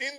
3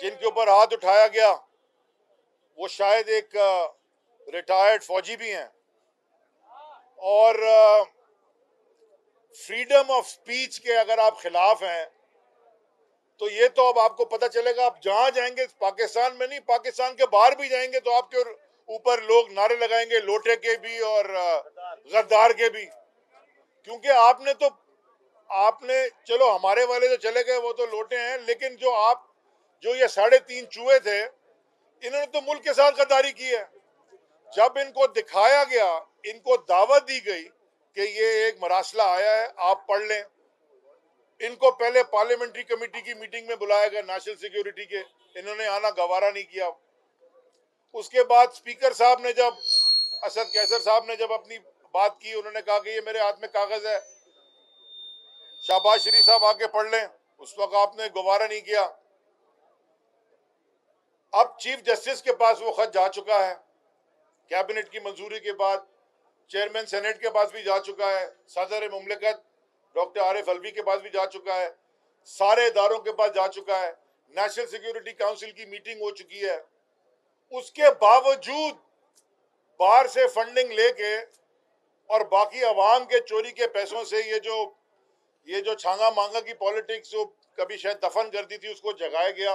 جن کے اوپر ہاتھ اٹھایا گیا وہ شاید ایک ریٹائرڈ فوجی بھی ہیں، اور فریڈم آف سپیچ کے اگر آپ خلاف ہیں تو یہ تو اب آپ کو پتہ چلے گا، آپ جہاں جائیں گے، پاکستان میں نہیں، پاکستان کے باہر بھی جائیں گے تو آپ کے اوپر لوگ نعرے لگائیں گے، لوٹے کے بھی اور غدار کے بھی، کیونکہ آپ نے چلو ہمارے والے جو چلے گئے وہ تو لوٹے ہیں، لیکن جو یہ 3.5 چوہے تھے، انہوں نے تو ملک کے ساتھ غداری کی ہے۔ جب ان کو دکھایا گیا، ان کو دعوت دی گئی کہ یہ ایک مراسلہ آیا ہے، آپ پڑھ لیں، ان کو پہلے پارلیمنٹری کمیٹی کی میٹنگ میں بلایا گیا نیشنل سیکیورٹی کے، انہوں نے آنا گوارا نہیں کیا۔ اس کے بعد اسپیکر صاحب نے اسد قیصر صاحب نے جب اپنی بات کی، انہوں نے کہا کہ یہ میرے ہاتھ میں کاغذ ہے، شہباز شریف صاحب آ کے پڑھ لیں، اس وقت آپ نے گوارا نہیں کیا۔ اب چیف جسٹس کے پاس وہ خط جا چکا ہے، کیبنٹ کی منظوری کے بعد چیئرمین سینیٹ کے پاس بھی جا چکا ہے، صدر مملکت ڈاکٹر عارف الوی کے پاس بھی جا چکا ہے، سارے اداروں کے پاس جا چکا ہے، نیشنل سیکیورٹی کاؤنسل کی میٹنگ ہو چکی ہے۔ اس کے باوجود باہر سے فنڈنگ لے کے اور باقی عوام کے چوری کے پیسوں سے یہ جو چھانگا مانگا کی پالیٹکس جو کبھی شاید دفن کر دی تھی، اس کو جگایا گیا،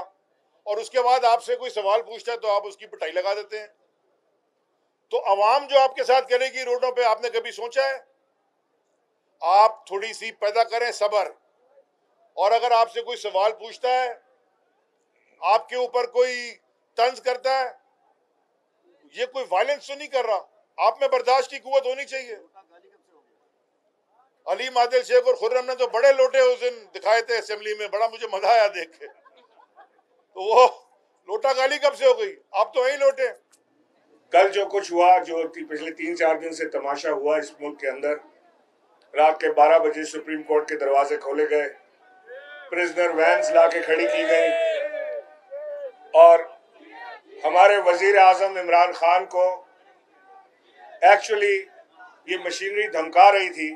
اور اس کے بعد آپ سے کوئی سوال پوچھتا ہے تو آپ اس کی پٹائی لگا دیتے ہیں۔ تو عوام جو آپ کے ساتھ کرے گی روڈوں پہ، آپ نے کبھی سوچا ہے؟ آپ تھوڑی سی پیدا کریں صبر، اور اگر آپ سے کوئی سوال پوچھتا ہے، آپ کے اوپر کوئی طنز کرتا ہے، یہ کوئی وائلنس تو نہیں کر رہا، آپ میں برداشت کی قوت ہونی چاہیے۔ علیم عادل شیخ اور خرم نے تو بڑے لوٹے اس دن دکھائے تھے اسمبلی میں، بڑا مجھے مزہ آیا دیکھ کے، تو وہ لوٹا گالی کب سے ہو گئی؟ آپ تو وہی لوٹے۔ کل جو کچھ ہوا، جو پچھلے 3-4 دن سے تماشا ہوا اس ملک کے اندر، رات کے 12 بجے سپریم کورٹ کے دروازے کھولے گئے، پریزنر وینز لا کے کھڑی کی گئی، اور ہمارے وزیر اعظم عمران خان کو ایکچولی یہ مشینری دھمکا رہی تھی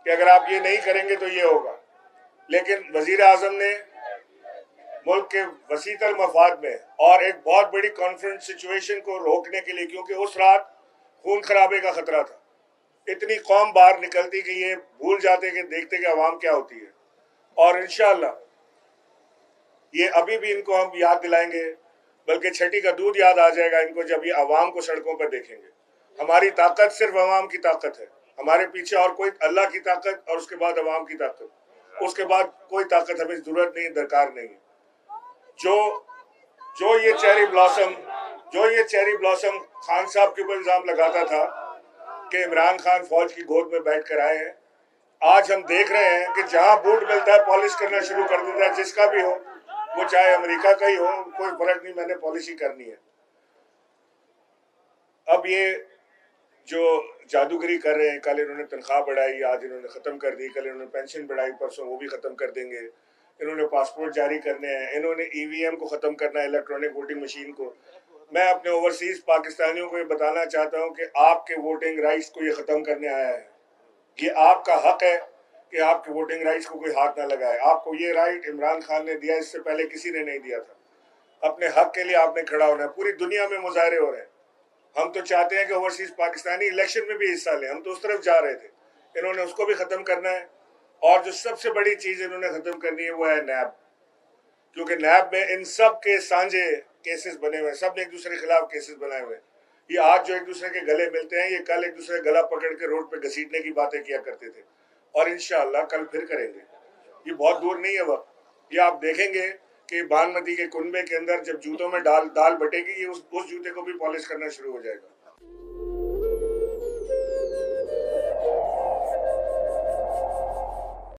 کہ اگر آپ یہ نہیں کریں گے تو یہ ہوگا، لیکن وزیر اعظم نے ملک کے وسیع تر مفاد میں اور ایک بہت بڑی کانفرنس سچویشن کو روکنے کے لیے، کیونکہ اس رات خون خرابے کا خطرہ تھا، اتنی قوم باہر نکلتی کہ یہ بھول جاتے کہ دیکھتے کہ عوام کیا ہوتی ہے، اور انشاءاللہ یہ ابھی بھی ان کو ہم یاد دلائیں گے، بلکہ چھٹی کا دودھ یاد آ جائے گا ان کو جب یہ عوام کو سڑکوں پر دیکھیں گے۔ ہماری طاقت صرف عوام کی طاقت ہے، ہمارے پیچھے اور کوئی، اللہ کی طاقت اور اس کے بعد عوام کی طاقت، اس کے بعد کوئی طاقت ہمیں ضرورت نہیں، درکار نہیں ہے۔ جو یہ چیری بلاسم خان صاحب کے اوپر الزام لگاتا تھا کہ عمران خان فوج کی گود میں بیٹھ کر آئے ہیں، آج ہم دیکھ رہے ہیں کہ جہاں بوٹ ملتا ہے پالش کرنا شروع کر دیتا ہے، جس کا بھی ہو، وہ چاہے امریکہ کا ہی ہو، کوئی فرق نہیں، میں نے پالیسی کرنی ہے۔ اب یہ جو جادوگری کر رہے ہیں، کل انہوں نے تنخواہ بڑھائی، آج انہوں نے ختم کر دی، کل انہوں نے پینشن بڑھائی، پرسوں وہ بھی ختم کر دیں گے، انہوں نے پاسپورٹ جاری کرنے ہیں، انہوں نے ای وی ایم کو ختم کرنا ہے، الیکٹرانک ووٹنگ مشین کو۔ میں اپنے اوورسیز پاکستانیوں کو یہ بتانا چاہتا ہوں کہ آپ کے ووٹنگ رائٹس کو یہ ختم کرنے آیا ہے، یہ آپ کا حق ہے کہ آپ کے ووٹنگ رائٹس کو کوئی ہاتھ نہ لگائے۔ آپ کو یہ رائٹ عمران خان نے دیا، اس سے پہلے کسی نے نہیں دیا تھا۔ اپنے حق کے لیے آپ نے کھڑا ہونا ہے۔ پوری دنیا میں مظاہرے ہو رہے ہیں، ہم تو چاہتے ہیں کہ اوورسیز پاکستانی الیکشن میں بھی حصہ لیں، ہم تو اس طرف جا رہے تھے، انہوں نے اس کو بھی ختم کرنا ہے۔ اور جو سب سے بڑی چیز انہوں نے ختم کرنی ہے وہ ہے نیب، کیونکہ نیب میں ان سب کے سانجے کیسز بنے ہوئے ہیں، سب نے ایک دوسرے کے خلاف کیسز بنائے ہوئے ہیں۔ یہ آج جو ایک دوسرے کے گلے ملتے ہیں، یہ کل ایک دوسرے کا گلا پکڑ کے روڈ پہ گھسیٹنے کی باتیں کیا کرتے تھے، اور انشاءاللہ کل پھر کریں گے۔ یہ بہت دور نہیں ہے وقت، یہ آپ دیکھیں گے کہ بانمتی کے کنبے کے اندر جب جوتوں میں دال بٹے گی، یہ اس جوتے کو بھی پالش کرنا شروع ہو جائے گا۔